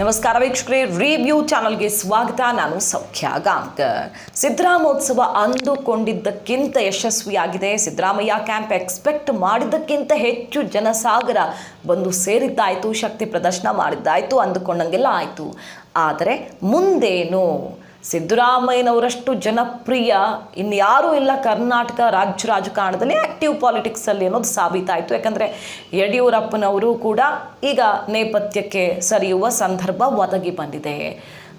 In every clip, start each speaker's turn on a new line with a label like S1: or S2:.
S1: ನಮಸ್ಕಾರ ವೀಕ್ಷಕರೇ, ರಿವ್ಯೂ ಚಾನಲ್ಗೆ ಸ್ವಾಗತ. ನಾನು ಸೌಖ್ಯ ಗಾಂವ್ಕರ್. ಸಿದ್ದರಾಮೋತ್ಸವ ಅಂದುಕೊಂಡಿದ್ದಕ್ಕಿಂತ ಯಶಸ್ವಿಯಾಗಿದೆ. ಸಿದ್ದರಾಮಯ್ಯ ಕ್ಯಾಂಪ್ ಎಕ್ಸ್ಪೆಕ್ಟ್ ಮಾಡಿದ್ದಕ್ಕಿಂತ ಹೆಚ್ಚು ಜನಸಾಗರ ಬಂದು ಸೇರಿದ್ದಾಯಿತು, ಶಕ್ತಿ ಪ್ರದರ್ಶನ ಮಾಡಿದ್ದಾಯಿತು, ಅಂದುಕೊಂಡಂಗೆಲ್ಲ ಆಯಿತು. ಆದರೆ ಮುಂದೇನು? ಸಿದ್ದರಾಮಯ್ಯನವರಷ್ಟು ಜನಪ್ರಿಯ ಇನ್ಯಾರೂ ಇಲ್ಲ ಕರ್ನಾಟಕ ರಾಜ್ಯ ರಾಜಕಾರಣದಲ್ಲಿ, ಆ್ಯಕ್ಟಿವ್ ಪಾಲಿಟಿಕ್ಸಲ್ಲಿ ಅನ್ನೋದು ಸಾಬೀತಾಯಿತು. ಯಾಕಂದರೆ ಯಡಿಯೂರಪ್ಪನವರು ಕೂಡ ಈಗ ನೇಪಥ್ಯಕ್ಕೆ ಸರಿಯುವ ಸಂದರ್ಭ ಒದಗಿ ಬಂದಿದೆ.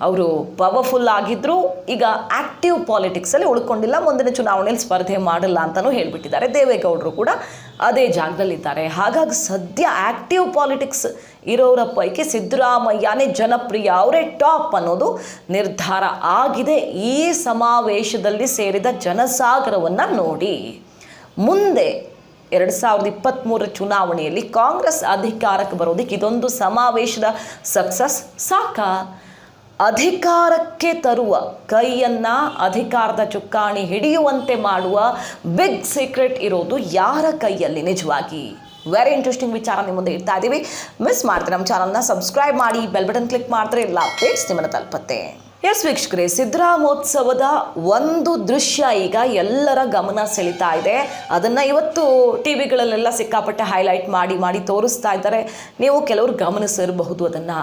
S1: ಅವರು ಪವರ್ಫುಲ್ ಆಗಿದ್ದರೂ ಈಗ ಆ್ಯಕ್ಟಿವ್ ಪಾಲಿಟಿಕ್ಸಲ್ಲಿ ಉಳ್ಕೊಂಡಿಲ್ಲ, ಮುಂದಿನ ಚುನಾವಣೆಯಲ್ಲಿ ಸ್ಪರ್ಧೆ ಮಾಡಲ್ಲ ಅಂತಲೂ ಹೇಳಿಬಿಟ್ಟಿದ್ದಾರೆ. ದೇವೇಗೌಡರು ಕೂಡ ಅದೇ ಜಾಗದಲ್ಲಿದ್ದಾರೆ. ಹಾಗಾಗಿ ಸದ್ಯ ಆ್ಯಕ್ಟಿವ್ ಪಾಲಿಟಿಕ್ಸ್ ಇರೋರ ಪೈಕಿ ಸಿದ್ದರಾಮಯ್ಯನೇ ಜನಪ್ರಿಯ, ಅವರೇ ಟಾಪ್ ಅನ್ನೋದು ನಿರ್ಧಾರ ಆಗಿದೆ. ಈ ಸಮಾವೇಶದಲ್ಲಿ ಸೇರಿದ ಜನಸಾಗರವನ್ನು ನೋಡಿ ಮುಂದೆ 2023 ಚುನಾವಣೆಯಲ್ಲಿ ಕಾಂಗ್ರೆಸ್ ಅಧಿಕಾರಕ್ಕೆ ಬರೋದಕ್ಕೆ ಇದೊಂದು ಸಮಾವೇಶದ ಸಕ್ಸಸ್ ಸಾಕಾ? ಅಧಿಕಾರಕ್ಕೆ ತರುವ, ಕೈಯನ್ನು ಅಧಿಕಾರದ ಚುಕ್ಕಾಣಿ ಹಿಡಿಯುವಂತೆ ಮಾಡುವ ಬಿಗ್ ಸೀಕ್ರೆಟ್ ಇರೋದು ಯಾರ ಕೈಯಲ್ಲಿ ನಿಜವಾಗಿ? ವೆರಿ ಇಂಟ್ರೆಸ್ಟಿಂಗ್ ವಿಚಾರ ನಿಮ್ಮ ಮುಂದೆ ಇಡ್ತಾ ಇದ್ದೀವಿ. ಮಿಸ್ ಮಾಡ್ತಾರೆ ನಮ್ಮ ಚಾನಲ್ನ ಸಬ್ಸ್ಕ್ರೈಬ್ ಮಾಡಿ, ಬೆಲ್ ಬಟನ್ ಕ್ಲಿಕ್ ಮಾಡಿದ್ರೆ ಎಲ್ಲ ಅಪ್ಡೇಟ್ಸ್ ನಿಮ್ಮನ್ನು ತಲುಪುತ್ತೆ. ಎಸ್ ವೀಕ್ಷಕರೇ, ಸಿದ್ದರಾಮೋತ್ಸವದ ಒಂದು ದೃಶ್ಯ ಈಗ ಎಲ್ಲರ ಗಮನ ಸೆಳೀತಾ ಇದೆ. ಅದನ್ನು ಇವತ್ತು ಟಿ ವಿಗಳಲ್ಲೆಲ್ಲ ಸಿಕ್ಕಾಪಟ್ಟೆ ಹೈಲೈಟ್ ಮಾಡಿ ತೋರಿಸ್ತಾ ಇದ್ದಾರೆ. ನೀವು ಕೆಲವರು ಗಮನಿಸಿರಬಹುದು ಅದನ್ನು.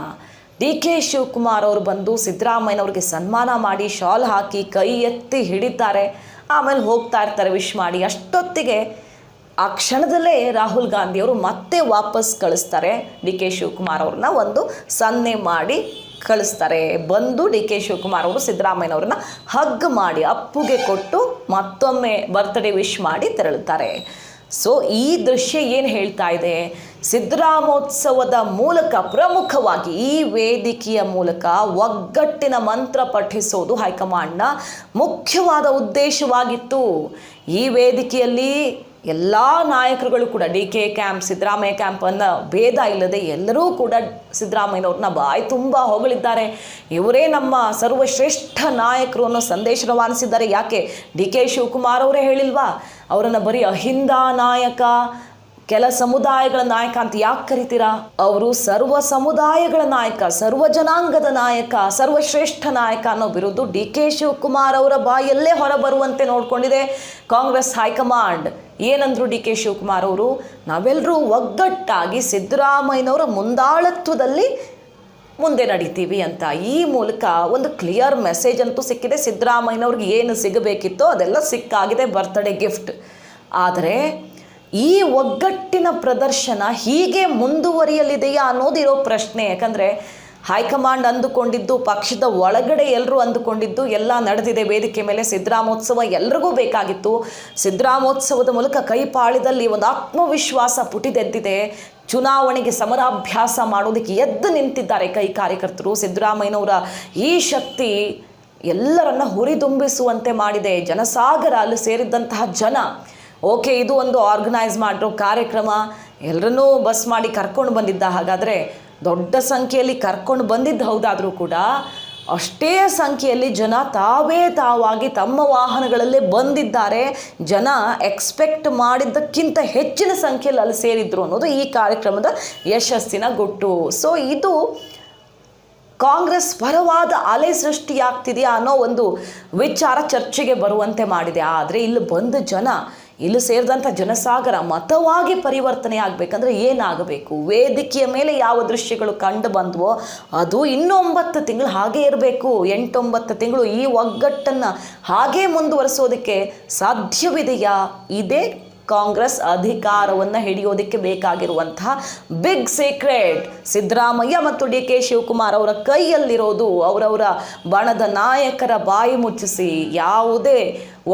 S1: DK ಶಿವಕುಮಾರ್ ಅವರು ಬಂದು ಸಿದ್ದರಾಮಯ್ಯನವ್ರಿಗೆ ಸನ್ಮಾನ ಮಾಡಿ ಶಾಲ್ ಹಾಕಿ ಕೈ ಎತ್ತಿ ಹಿಡಿತಾರೆ, ಆಮೇಲೆ ಹೋಗ್ತಾ ಇರ್ತಾರೆ ವಿಶ್ ಮಾಡಿ. ಅಷ್ಟೊತ್ತಿಗೆ ಆ ಕ್ಷಣದಲ್ಲೇ ರಾಹುಲ್ ಗಾಂಧಿಯವರು ಮತ್ತೆ ವಾಪಸ್ ಕಳಿಸ್ತಾರೆ. DK ಶಿವಕುಮಾರ್ ಅವ್ರನ್ನ ಒಂದು ಸನ್ನೆ ಮಾಡಿ ಕಳಿಸ್ತಾರೆ. ಬಂದು DK ಶಿವಕುಮಾರ್ ಅವರು ಸಿದ್ದರಾಮಯ್ಯನವ್ರನ್ನ ಹಗ್ ಮಾಡಿ ಅಪ್ಪುಗೆ ಕೊಟ್ಟು ಮತ್ತೊಮ್ಮೆ ಬರ್ತ್ಡೇ ವಿಶ್ ಮಾಡಿ ತೆರಳುತ್ತಾರೆ. ಸೊ ಈ ದೃಶ್ಯ ಏನು ಹೇಳ್ತಾ ಇದೆ? ಸಿದ್ದರಾಮೋತ್ಸವದ ಮೂಲಕ, ಪ್ರಮುಖವಾಗಿ ಈ ವೇದಿಕೆಯ ಮೂಲಕ ಒಗ್ಗಟ್ಟಿನ ಮಂತ್ರ ಪಠಿಸೋದು ಹೈಕಮಾಂಡ್ನ ಮುಖ್ಯವಾದ ಉದ್ದೇಶವಾಗಿತ್ತು. ಈ ವೇದಿಕೆಯಲ್ಲಿ ಎಲ್ಲ ನಾಯಕರುಗಳು ಕೂಡ DK ಕ್ಯಾಂಪ್, ಸಿದ್ದರಾಮಯ್ಯ ಕ್ಯಾಂಪ್ ಅನ್ನೋ ಭೇದ ಇಲ್ಲದೆ ಎಲ್ಲರೂ ಕೂಡ ಸಿದ್ದರಾಮಯ್ಯನವ್ರನ್ನ ಬಾಯಿ ತುಂಬ ಹೊಗಳಿದ್ದಾರೆ. ಇವರೇ ನಮ್ಮ ಸರ್ವಶ್ರೇಷ್ಠ ನಾಯಕರು ಅನ್ನೋ ಸಂದೇಶ ರವಾನಿಸಿದ್ದಾರೆ. ಯಾಕೆ DK ಶಿವಕುಮಾರ್ ಅವರೇ ಹೇಳಿಲ್ವಾ ಅವರನ್ನು ಬರೀ ಅಹಿಂದ ನಾಯಕ, ಕೆಲ ಸಮುದಾಯಗಳ ನಾಯಕ ಅಂತ ಯಾಕೆ ಕರಿತೀರಾ? ಅವರು ಸರ್ವ ಸಮುದಾಯಗಳ ನಾಯಕ, ಸರ್ವ ಜನಾಂಗದ ನಾಯಕ, ಸರ್ವಶ್ರೇಷ್ಠ ನಾಯಕ ಅನ್ನೋ ಬಿರುದು DK ಶಿವಕುಮಾರ್ ಅವರ ಬಾಯಲ್ಲೇ ಹೊರಬರುವಂತೆ ನೋಡಿಕೊಂಡಿದೆ ಕಾಂಗ್ರೆಸ್ ಹೈಕಮಾಂಡ್. ಏನಂದ್ರು DK ಶಿವಕುಮಾರ್ ಅವರು? ನಾವೆಲ್ಲರೂ ಒಗ್ಗಟ್ಟಾಗಿ ಸಿದ್ದರಾಮಯ್ಯನವರ ಮುಂದಾಳತ್ವದಲ್ಲಿ ಮುಂದೆ ನಡೀತೀವಿ ಅಂತ. ಈ ಮೂಲಕ ಒಂದು ಕ್ಲಿಯರ್ ಮೆಸೇಜ್ ಅಂತೂ ಸಿಕ್ಕಿದೆ. ಸಿದ್ದರಾಮಯ್ಯನವ್ರಿಗೆ ಏನು ಸಿಗಬೇಕಿತ್ತೋ ಅದೆಲ್ಲ ಸಿಕ್ಕಾಗಿದೆ, ಬರ್ತ್ಡೇ ಗಿಫ್ಟ್. ಆದರೆ ಈ ಒಗ್ಗಟ್ಟಿನ ಪ್ರದರ್ಶನ ಹೀಗೆ ಮುಂದುವರಿಯಲಿದೆಯಾ ಅನ್ನೋದಿರೋ ಪ್ರಶ್ನೆ. ಯಾಕಂದರೆ ಹೈಕಮಾಂಡ್ ಅಂದುಕೊಂಡಿದ್ದು, ಪಕ್ಷದ ಒಳಗಡೆ ಎಲ್ಲರೂ ಅಂದುಕೊಂಡಿದ್ದು ಎಲ್ಲ ನಡೆದಿದೆ. ವೇದಿಕೆ ಮೇಲೆ ಸಿದ್ದರಾಮೋತ್ಸವ ಎಲ್ರಿಗೂ ಬೇಕಾಗಿತ್ತು. ಸಿದ್ದರಾಮೋತ್ಸವದ ಮೂಲಕ ಕೈಪಾಳ್ಯದಲ್ಲಿ ಒಂದು ಆತ್ಮವಿಶ್ವಾಸ ಪುಟಿದೆದ್ದಿದೆ. ಚುನಾವಣೆಗೆ ಸಮರಾಭ್ಯಾಸ ಮಾಡೋದಕ್ಕೆ ಎದ್ದು ನಿಂತಿದ್ದಾರೆ ಕೈ ಕಾರ್ಯಕರ್ತರು. ಸಿದ್ದರಾಮಯ್ಯನವರ ಈ ಶಕ್ತಿ ಎಲ್ಲರನ್ನ ಹುರಿದುಂಬಿಸುವಂತೆ ಮಾಡಿದೆ. ಜನಸಾಗರ, ಅಲ್ಲಿ ಸೇರಿದ್ದಂತಹ ಜನ, ಓಕೆ ಇದು ಒಂದು ಆರ್ಗನೈಸ್ ಮಾಡಿರೋ ಕಾರ್ಯಕ್ರಮ, ಎಲ್ಲರನ್ನೂ ಬಸ್ ಮಾಡಿ ಕರ್ಕೊಂಡು ಬಂದಿದ್ದ. ಹಾಗಾದರೆ ದೊಡ್ಡ ಸಂಖ್ಯೆಯಲ್ಲಿ ಕರ್ಕೊಂಡು ಬಂದಿದ್ದು ಹೌದಾದರೂ ಕೂಡ ಅಷ್ಟೇ ಸಂಖ್ಯೆಯಲ್ಲಿ ಜನ ತಾವಾಗಿ ತಮ್ಮ ವಾಹನಗಳಲ್ಲೇ ಬಂದಿದ್ದಾರೆ. ಜನ ಎಕ್ಸ್ಪೆಕ್ಟ್ ಮಾಡಿದ್ದಕ್ಕಿಂತ ಹೆಚ್ಚಿನ ಸಂಖ್ಯೆಯಲ್ಲಿ ಅಲ್ಲಿ ಸೇರಿದ್ರು ಅನ್ನೋದು ಈ ಕಾರ್ಯಕ್ರಮದ ಯಶಸ್ಸಿನ ಗುಟ್ಟು. ಸೊ ಇದು ಕಾಂಗ್ರೆಸ್ ಪರವಾದ ಅಲೆ ಸೃಷ್ಟಿಯಾಗ್ತಿದೆಯಾ ಅನ್ನೋ ಒಂದು ವಿಚಾರ ಚರ್ಚೆಗೆ ಬರುವಂತೆ ಮಾಡಿದೆ. ಆದರೆ ಇಲ್ಲಿ ಬಂದ ಜನ, ಇಲ್ಲಿ ಸೇರಿದಂಥ ಜನಸಾಗರ ಮತವಾಗಿ ಪರಿವರ್ತನೆ ಆಗಬೇಕಂದ್ರೆ ಏನಾಗಬೇಕು? ವೇದಿಕೆಯ ಮೇಲೆ ಯಾವ ದೃಶ್ಯಗಳು ಕಂಡು ಬಂದವೋ ಅದು ಇನ್ನೂ 9 ತಿಂಗಳು ಹಾಗೇ ಇರಬೇಕು. 8-9 ತಿಂಗಳು ಈ ಒಗ್ಗಟ್ಟನ್ನು ಹಾಗೇ ಮುಂದುವರಿಸೋದಕ್ಕೆ ಸಾಧ್ಯವಿದೆಯಾ? ಇದೇ ಕಾಂಗ್ರೆಸ್ ಅಧಿಕಾರವನ್ನು ಹಿಡಿಯೋದಕ್ಕೆ ಬೇಕಾಗಿರುವಂತಹ ಬಿಗ್ ಸೀಕ್ರೆಟ್. ಸಿದ್ದರಾಮಯ್ಯ ಮತ್ತು DK ಶಿವಕುಮಾರ್ ಅವರ ಕೈಯಲ್ಲಿರೋದು. ಅವರವರ ಬಣದ ನಾಯಕರ ಬಾಯಿ ಮುಚ್ಚಿಸಿ ಯಾವುದೇ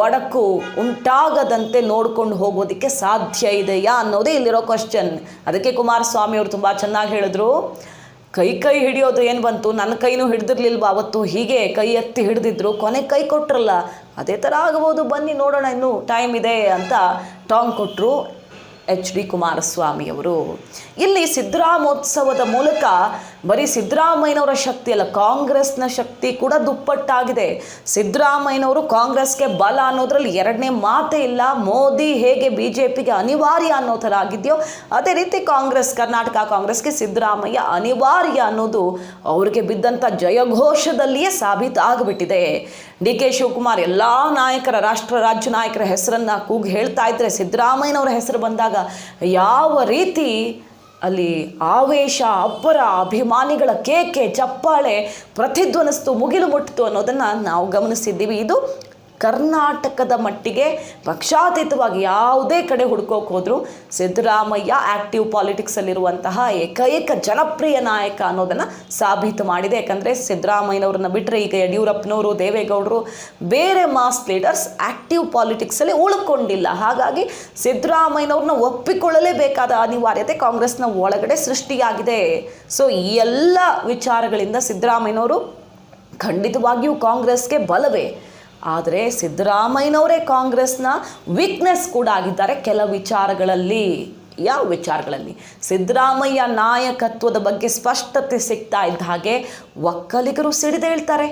S1: ಒಡಕು ಉಂಟಾಗದಂತೆ ನೋಡ್ಕೊಂಡು ಹೋಗೋದಕ್ಕೆ ಸಾಧ್ಯ ಇದೆಯಾ ಅನ್ನೋದೇ ಇಲ್ಲಿರೋ ಕ್ವಶನ್. ಅದಕ್ಕೆ ಕುಮಾರಸ್ವಾಮಿ ಅವರು ತುಂಬ ಚೆನ್ನಾಗಿ ಹೇಳಿದ್ರು, ಕೈ ಹಿಡಿಯೋದು ಏನು ಬಂತು, ನನ್ನ ಕೈನೂ ಹಿಡಿದಿರ್ಲಿಲ್ವಾ ಅವತ್ತು, ಹೀಗೆ ಕೈ ಎತ್ತಿ ಹಿಡಿದಿದ್ರು, ಕೊನೆ ಕೈ ಕೊಟ್ರಲ್ಲ, ಅದೇ ಥರ ಆಗ್ಬೋದು, ಬನ್ನಿ ನೋಡೋಣ, ಇನ್ನೂ ಟೈಮ್ ಇದೆ ಅಂತ ಟಾಂಗ್ ಕೊಟ್ಟರು HD ಕುಮಾರಸ್ವಾಮಿ ಅವರು. ಇಲ್ಲಿ ಸಿದ್ದರಾಮೋತ್ಸವದ ಮೂಲಕ ಬರೀ ಸಿದ್ದರಾಮಯ್ಯನವರ ಶಕ್ತಿ ಅಲ್ಲ, ಕಾಂಗ್ರೆಸ್ನ ಶಕ್ತಿ ಕೂಡ ದುಪ್ಪಟ್ಟಾಗಿದೆ. ಸಿದ್ದರಾಮಯ್ಯನವರು ಕಾಂಗ್ರೆಸ್ಗೆ ಬಲ ಅನ್ನೋದ್ರಲ್ಲಿ ಎರಡನೇ ಮಾತೇ ಇಲ್ಲ. ಮೋದಿ ಹೇಗೆ BJPಗೆ ಅನಿವಾರ್ಯ ಅನ್ನೋ ಥರ ಆಗಿದೆಯೋ ಅದೇ ರೀತಿ ಕರ್ನಾಟಕ ಕಾಂಗ್ರೆಸ್ಗೆ ಸಿದ್ದರಾಮಯ್ಯ ಅನಿವಾರ್ಯ ಅನ್ನೋದು ಅವ್ರಿಗೆ ಬಿದ್ದಂಥ ಜಯಘೋಷದಲ್ಲಿಯೇ ಸಾಬೀತಾಗಿಬಿಟ್ಟಿದೆ. DK ಶಿವಕುಮಾರ್ ಎಲ್ಲ ನಾಯಕರ ರಾಜ್ಯ ನಾಯಕರ ಹೆಸರನ್ನು ಕೂಗಿ ಹೇಳ್ತಾ ಇದ್ರೆ, ಸಿದ್ದರಾಮಯ್ಯನವರ ಹೆಸರು ಬಂದಾಗ ಯಾವ ರೀತಿ ಅಲ್ಲಿ ಆವೇಶ, ಅಬ್ಬರ, ಅಭಿಮಾನಿಗಳ ಕೇಕೆ ಚಪ್ಪಾಳೆ ಪ್ರತಿಧ್ವನಿಸ್ತು, ಮುಗಿಲು ಮುಟ್ಟಿತು ಅನ್ನೋದನ್ನು ನಾವು ಗಮನಿಸಿದ್ದೀವಿ. ಇದು ಕರ್ನಾಟಕದ ಮಟ್ಟಿಗೆ ಪಕ್ಷಾತೀತವಾಗಿ ಯಾವುದೇ ಕಡೆ ಹುಡ್ಕೋಕೆ ಹೋದರೂ ಸಿದ್ದರಾಮಯ್ಯ ಆ್ಯಕ್ಟಿವ್ ಪಾಲಿಟಿಕ್ಸಲ್ಲಿರುವಂತಹ ಏಕೈಕ ಜನಪ್ರಿಯ ನಾಯಕ ಅನ್ನೋದನ್ನು ಸಾಬೀತು ಮಾಡಿದೆ. ಯಾಕಂದರೆ ಸಿದ್ದರಾಮಯ್ಯನವ್ರನ್ನ ಬಿಟ್ಟರೆ ಈಗ ಯಡಿಯೂರಪ್ಪನವರು, ದೇವೇಗೌಡರು, ಬೇರೆ ಮಾಸ್ ಲೀಡರ್ಸ್ ಆ್ಯಕ್ಟಿವ್ ಪಾಲಿಟಿಕ್ಸಲ್ಲಿ ಉಳ್ಕೊಂಡಿಲ್ಲ. ಹಾಗಾಗಿ ಸಿದ್ದರಾಮಯ್ಯನವ್ರನ್ನ ಒಪ್ಪಿಕೊಳ್ಳಲೇಬೇಕಾದ ಅನಿವಾರ್ಯತೆ ಕಾಂಗ್ರೆಸ್ನ ಒಳಗಡೆ ಸೃಷ್ಟಿಯಾಗಿದೆ. ಸೊ ಈ ಎಲ್ಲ ವಿಚಾರಗಳಿಂದ ಸಿದ್ದರಾಮಯ್ಯನವರು ಖಂಡಿತವಾಗಿಯೂ ಕಾಂಗ್ರೆಸ್ಗೆ ಬಲವೇ. ಆದರೆ ಸಿದ್ದರಾಮಯ್ಯನವರೇ ಕಾಂಗ್ರೆಸ್ನ ವೀಕ್ನೆಸ್ ಕೂಡ ಆಗಿದ್ದಾರೆ ಕೆಲವು ವಿಚಾರಗಳಲ್ಲಿ. ಯಾವ ವಿಚಾರಗಳಲ್ಲಿ? ಸಿದ್ದರಾಮಯ್ಯ ನಾಯಕತ್ವದ ಬಗ್ಗೆ ಸ್ಪಷ್ಟತೆ ಸಿಗ್ತಾ ಇದ್ದ ಹಾಗೆ ಒಕ್ಕಲಿಗರು ಸಿಡಿದೇಳ್ತಾರೆ.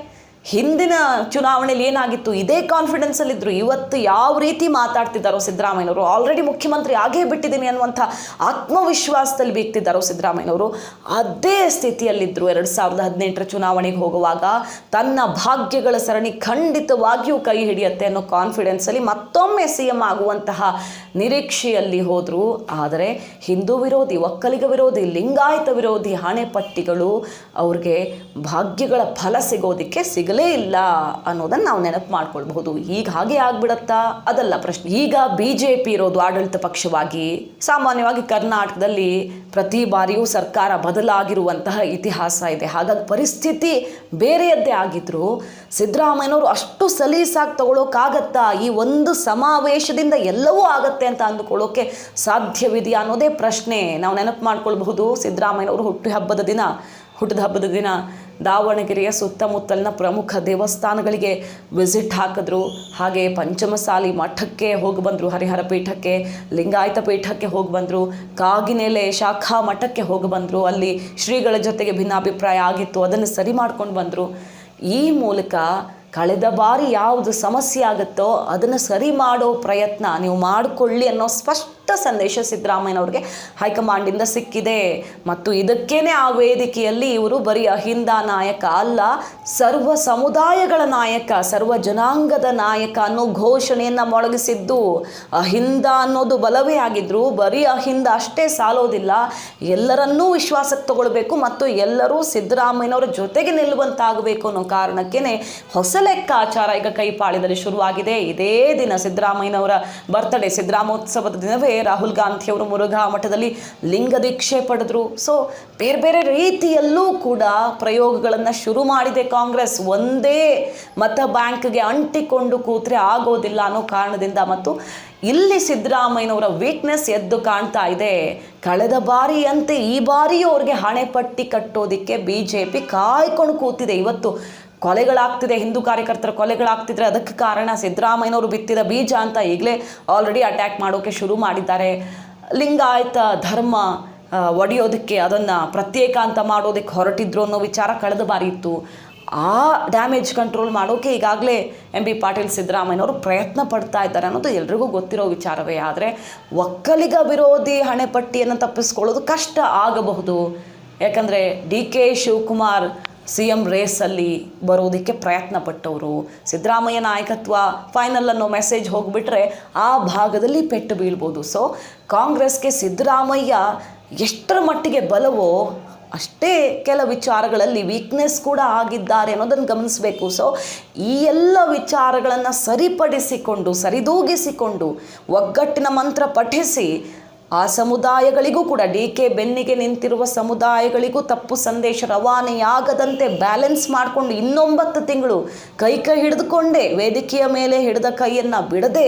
S1: ಹಿಂದಿನ ಚುನಾವಣೆಯಲ್ಲಿ ಏನಾಗಿತ್ತು, ಇದೇ ಕಾನ್ಫಿಡೆನ್ಸಲ್ಲಿದ್ದರು. ಇವತ್ತು ಯಾವ ರೀತಿ ಮಾತಾಡ್ತಿದ್ದಾರೋ ಸಿದ್ದರಾಮಯ್ಯನವರು, ಆಲ್ರೆಡಿ ಮುಖ್ಯಮಂತ್ರಿ ಆಗೇ ಬಿಟ್ಟಿದ್ದೀನಿ ಅನ್ನುವಂಥ ಆತ್ಮವಿಶ್ವಾಸದಲ್ಲಿ ಬೀಗ್ತಿದ್ದಾರೋ ಸಿದ್ದರಾಮಯ್ಯನವರು, ಅದೇ ಸ್ಥಿತಿಯಲ್ಲಿದ್ದರು 2018 ಚುನಾವಣೆಗೆ ಹೋಗುವಾಗ. ತನ್ನ ಭಾಗ್ಯಗಳ ಸರಣಿ ಖಂಡಿತವಾಗಿಯೂ ಕೈ ಹಿಡಿಯುತ್ತೆ ಅನ್ನೋ ಕಾನ್ಫಿಡೆನ್ಸಲ್ಲಿ ಮತ್ತೊಮ್ಮೆ CM ಆಗುವಂತಹ ನಿರೀಕ್ಷೆಯಲ್ಲಿ ಹೋದರು. ಆದರೆ ಹಿಂದೂ ವಿರೋಧಿ, ಒಕ್ಕಲಿಗ ವಿರೋಧಿ, ಲಿಂಗಾಯತ ವಿರೋಧಿ ಹಣೆಪಟ್ಟಿಗಳು ಅವ್ರಿಗೆ ಭಾಗ್ಯಗಳ ಫಲ ಸಿಗೋದಕ್ಕೆ ಸಿಗಲೇ ಇಲ್ಲ ಅನ್ನೋದನ್ನು ನಾವು ನೆನಪು ಮಾಡ್ಕೊಳ್ಬಹುದು. ಈಗ ಹಾಗೆ ಆಗ್ಬಿಡತ್ತಾ? ಅದಲ್ಲ ಪ್ರಶ್ನೆ. ಈಗ BJP ಇರೋದು ಆಡಳಿತ ಪಕ್ಷವಾಗಿ. ಸಾಮಾನ್ಯವಾಗಿ ಕರ್ನಾಟಕದಲ್ಲಿ ಪ್ರತಿ ಬಾರಿಯೂ ಸರ್ಕಾರ ಬದಲಾಗಿರುವಂತಹ ಇತಿಹಾಸ ಇದೆ. ಹಾಗಾಗಿ ಪರಿಸ್ಥಿತಿ ಬೇರೆಯದ್ದೇ ಆಗಿದ್ರು ಸಿದ್ದರಾಮಯ್ಯನವರು ಅಷ್ಟು ಸಲೀಸಾಗಿ ತಗೊಳ್ಳೋಕ್ಕಾಗತ್ತಾ? ಈ ಒಂದು ಸಮಾವೇಶದಿಂದ ಎಲ್ಲವೂ ಆಗತ್ತೆ ಅಂತ ಅಂದುಕೊಳ್ಳೋಕೆ ಸಾಧ್ಯವಿದೆಯಾ ಅನ್ನೋದೇ ಪ್ರಶ್ನೆ. ನಾವು ನೆನಪು ಮಾಡ್ಕೊಳ್ಬಹುದು, ಸಿದ್ದರಾಮಯ್ಯನವರು ಹುಟ್ಟಿದ ಹಬ್ಬದ ದಿನ ದಾವಣಗೆರೆಯ ಸುತ್ತಮುತ್ತಲಿನ ಪ್ರಮುಖ ದೇವಸ್ಥಾನಗಳಿಗೆ ವಿಸಿಟ್ ಹಾಕಿದ್ರು. ಹಾಗೆ ಪಂಚಮಸಾಲಿ ಮಠಕ್ಕೆ ಹೋಗಿ ಬಂದರು, ಹರಿಹರ ಪೀಠಕ್ಕೆ, ಲಿಂಗಾಯತ ಪೀಠಕ್ಕೆ ಹೋಗಿ ಬಂದರು, ಕಾಗಿನೆಲೆ ಶಾಖಾ ಮಠಕ್ಕೆ ಹೋಗಿ ಬಂದರು. ಅಲ್ಲಿ ಶ್ರೀಗಳ ಜೊತೆಗೆ ಭಿನ್ನಾಭಿಪ್ರಾಯ ಆಗಿತ್ತು, ಅದನ್ನು ಸರಿ ಮಾಡ್ಕೊಂಡು ಬಂದರು. ಈ ಮೂಲಕ ಕಳೆದ ಬಾರಿ ಯಾವುದು ಸಮಸ್ಯೆ ಆಗುತ್ತೋ ಅದನ್ನು ಸರಿ ಮಾಡೋ ಪ್ರಯತ್ನ ನೀವು ಮಾಡಿಕೊಳ್ಳಿ ಅನ್ನೋ ಸ್ಪಷ್ಟ ಸಂದೇಶ ಸಿದ್ದರಾಮಯ್ಯನವ್ರಿಗೆ ಹೈಕಮಾಂಡಿಂದ ಸಿಕ್ಕಿದೆ. ಮತ್ತು ಇದಕ್ಕೇನೆ ಆ ವೇದಿಕೆಯಲ್ಲಿ ಇವರು ಬರೀ ಅಹಿಂದ ನಾಯಕ ಅಲ್ಲ, ಸರ್ವ ಸಮುದಾಯಗಳ ನಾಯಕ, ಸರ್ವ ಜನಾಂಗದ ನಾಯಕ ಅನ್ನೋ ಘೋಷಣೆಯನ್ನು ಮೊಳಗಿಸಿದ್ದು. ಅಹಿಂದ ಅನ್ನೋದು ಬಲವೇ ಆಗಿದ್ರು, ಬರೀ ಅಹಿಂದ ಅಷ್ಟೇ ಸಾಲೋದಿಲ್ಲ, ಎಲ್ಲರನ್ನೂ ವಿಶ್ವಾಸಕ್ಕೆ ತಗೊಳ್ಬೇಕು ಮತ್ತು ಎಲ್ಲರೂ ಸಿದ್ದರಾಮಯ್ಯನವರ ಜೊತೆಗೆ ನಿಲ್ಲುವಂತಾಗಬೇಕು ಅನ್ನೋ ಕಾರಣಕ್ಕೇನೆ ಹೊಸ ಲೆಕ್ಕಾಚಾರ ಈಗ ಕೈಪಾಳ್ಯದಲ್ಲಿ ಶುರುವಾಗಿದೆ. ಇದೇ ದಿನ ಸಿದ್ದರಾಮಯ್ಯನವರ ಬರ್ತ್ಡೇ, ಸಿದ್ದರಾಮೋತ್ಸವದ ದಿನವೇ ರಾಹುಲ್ ಗಾಂಧಿಯವರು ಮುರುಘಾ ಮಠದಲ್ಲಿ ಲಿಂಗ ದೀಕ್ಷೆ ಪಡೆದ್ರು. ಸೊ ಬೇರೆ ಬೇರೆ ರೀತಿಯಲ್ಲೂ ಕೂಡ ಪ್ರಯೋಗಗಳನ್ನು ಶುರು ಮಾಡಿದೆ ಕಾಂಗ್ರೆಸ್. ಒಂದೇ ಮತ ಬ್ಯಾಂಕ್ಗೆ ಅಂಟಿಕೊಂಡು ಕೂತ್ರೆ ಆಗೋದಿಲ್ಲ ಅನ್ನೋ ಕಾರಣದಿಂದ. ಮತ್ತು ಇಲ್ಲಿ ಸಿದ್ದರಾಮಯ್ಯನವರ ವೀಕ್ನೆಸ್ ಎದ್ದು ಕಾಣ್ತಾ ಇದೆ. ಕಳೆದ ಬಾರಿಯಂತೆ ಈ ಬಾರಿಯೂ ಅವ್ರಿಗೆ ಹಣೆಪಟ್ಟಿ ಕಟ್ಟೋದಿಕ್ಕೆ BJP ಕಾಯ್ಕೊಂಡು ಕೂತಿದೆ. ಇವತ್ತು ಕೊಲೆಗಳಾಗ್ತಿದೆ, ಹಿಂದೂ ಕಾರ್ಯಕರ್ತರ ಕೊಲೆಗಳಾಗ್ತಿದ್ರೆ ಅದಕ್ಕೆ ಕಾರಣ ಸಿದ್ದರಾಮಯ್ಯನವರು ಬಿತ್ತಿದ ಬೀಜ ಅಂತ ಈಗಲೇ ಆಲ್ರೆಡಿ ಅಟ್ಯಾಕ್ ಮಾಡೋಕ್ಕೆ ಶುರು ಮಾಡಿದ್ದಾರೆ. ಲಿಂಗಾಯತ ಧರ್ಮ ಒಡೆಯೋದಕ್ಕೆ, ಅದನ್ನು ಪ್ರತ್ಯೇಕ ಅಂತ ಮಾಡೋದಕ್ಕೆ ಹೊರಟಿದ್ರು ಅನ್ನೋ ವಿಚಾರ ಕಳೆದ ಬಾರಿ ಇತ್ತು. ಆ ಡ್ಯಾಮೇಜ್ ಕಂಟ್ರೋಲ್ ಮಾಡೋಕ್ಕೆ ಈಗಾಗಲೇ MB ಪಾಟೀಲ್ ಸಿದ್ದರಾಮಯ್ಯನವರು ಪ್ರಯತ್ನ ಪಡ್ತಾ ಇದ್ದಾರೆ ಅನ್ನೋದು ಎಲ್ರಿಗೂ ಗೊತ್ತಿರೋ ವಿಚಾರವೇ. ಆದರೆ ಒಕ್ಕಲಿಗ ವಿರೋಧಿ ಹಣೆಪಟ್ಟಿಯನ್ನು ತಪ್ಪಿಸ್ಕೊಳ್ಳೋದು ಕಷ್ಟ ಆಗಬಹುದು. ಯಾಕಂದರೆ DK ಶಿವಕುಮಾರ್ CM ರೇಸಲ್ಲಿ ಬರೋದಕ್ಕೆ ಪ್ರಯತ್ನ ಪಟ್ಟವರು. ಸಿದ್ದರಾಮಯ್ಯ ನಾಯಕತ್ವ ಫೈನಲ್ ಅನ್ನೋ ಮೆಸೇಜ್ ಹೋಗಿಬಿಟ್ರೆ ಆ ಭಾಗದಲ್ಲಿ ಪೆಟ್ಟು ಬೀಳ್ಬೋದು. ಸೊ ಕಾಂಗ್ರೆಸ್ಗೆ ಸಿದ್ದರಾಮಯ್ಯ ಎಷ್ಟರ ಮಟ್ಟಿಗೆ ಬಲವೋ ಅಷ್ಟೇ ಕೆಲ ವಿಚಾರಗಳಲ್ಲಿ ವೀಕ್ನೆಸ್ ಕೂಡ ಆಗಿದ್ದಾರೆ ಅನ್ನೋದನ್ನು ಗಮನಿಸಬೇಕು. ಸೊ ಈ ಎಲ್ಲ ವಿಚಾರಗಳನ್ನು ಸರಿದೂಗಿಸಿಕೊಂಡು ಒಗ್ಗಟ್ಟಿನ ಮಂತ್ರ ಪಠಿಸಿ ಆ ಸಮುದಾಯಗಳಿಗೂ ಕೂಡ DK ಬೆನ್ನಿಗೆ ನಿಂತಿರುವ ಸಮುದಾಯಗಳಿಗೂ ತಪ್ಪು ಸಂದೇಶ ರವಾನೆಯಾಗದಂತೆ ಬ್ಯಾಲೆನ್ಸ್ ಮಾಡಿಕೊಂಡು 9 ತಿಂಗಳು ಕೈ ಹಿಡಿದುಕೊಂಡೇ ವೇದಿಕೆಯ ಮೇಲೆ ಹಿಡಿದ ಕೈಯನ್ನು ಬಿಡದೆ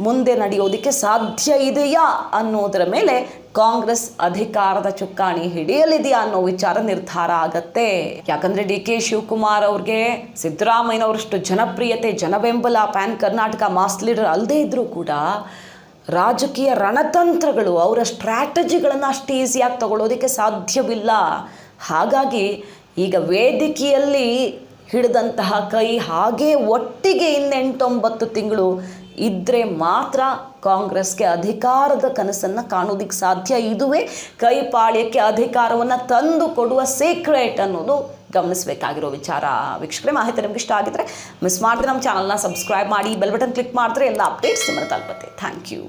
S1: ಮುಂದೆ ನಡೆಯೋದಕ್ಕೆ ಸಾಧ್ಯ ಇದೆಯಾ ಅನ್ನೋದರ ಮೇಲೆ ಕಾಂಗ್ರೆಸ್ ಅಧಿಕಾರದ ಚುಕ್ಕಾಣಿ ಹಿಡಿಯಲಿದೆಯಾ ಅನ್ನೋ ವಿಚಾರ ನಿರ್ಧಾರ ಆಗತ್ತೆ. ಯಾಕಂದರೆ DK ಶಿವಕುಮಾರ್ ಅವ್ರಿಗೆ ಸಿದ್ದರಾಮಯ್ಯನವರಷ್ಟು ಜನಪ್ರಿಯತೆ, ಜನಬೆಂಬಲ, ಪ್ಯಾನ್ ಕರ್ನಾಟಕ ಮಾಸ್ ಲೀಡರ್ ಅಲ್ಲದೇ ಇದ್ದರೂ ಕೂಡ ರಾಜಕೀಯ ರಣತಂತ್ರಗಳು, ಅವರ ಸ್ಟ್ರಾಟಜಿಗಳನ್ನು ಅಷ್ಟು ಈಸಿಯಾಗಿ ತಗೊಳ್ಳೋದಕ್ಕೆ ಸಾಧ್ಯವಿಲ್ಲ. ಹಾಗಾಗಿ ಈಗ ವೇದಿಕೆಯಲ್ಲಿ ಹಿಡಿದಂತಹ ಕೈ ಹಾಗೇ ಒಟ್ಟಿಗೆ 8-9 ತಿಂಗಳು ಇದ್ದರೆ ಮಾತ್ರ ಕಾಂಗ್ರೆಸ್ಗೆ ಅಧಿಕಾರದ ಕನಸನ್ನು ಕಾಣೋದಕ್ಕೆ ಸಾಧ್ಯ. ಇದುವೇ ಕೈಪಾಳ್ಯಕ್ಕೆ ಅಧಿಕಾರವನ್ನು ತಂದು ಕೊಡುವ ಸೀಕ್ರೆಟ್ ಅನ್ನೋದು ಗಮನಿಸಬೇಕಾಗಿರೋ ವಿಚಾರ. ವೀಕ್ಷಕರೇ, ಮಾಹಿತಿ ನಿಮ್ಗೆ ಇಷ್ಟ ಆಗಿದ್ರೆ ಮಿಸ್ ಮಾಡಿದ್ರೆ ನಮ್ಮ ಚಾನಲ್ನ ಸಬ್ಸ್ಕ್ರೈಬ್ ಮಾಡಿ, ಬೆಲ್ ಬಟನ್ ಕ್ಲಿಕ್ ಮಾಡಿದ್ರೆ ಎಲ್ಲ ಅಪ್ಡೇಟ್ಸ್ ನಿಮ್ಮನ್ನು ತಲುಪುತ್ತೆ. Thank you.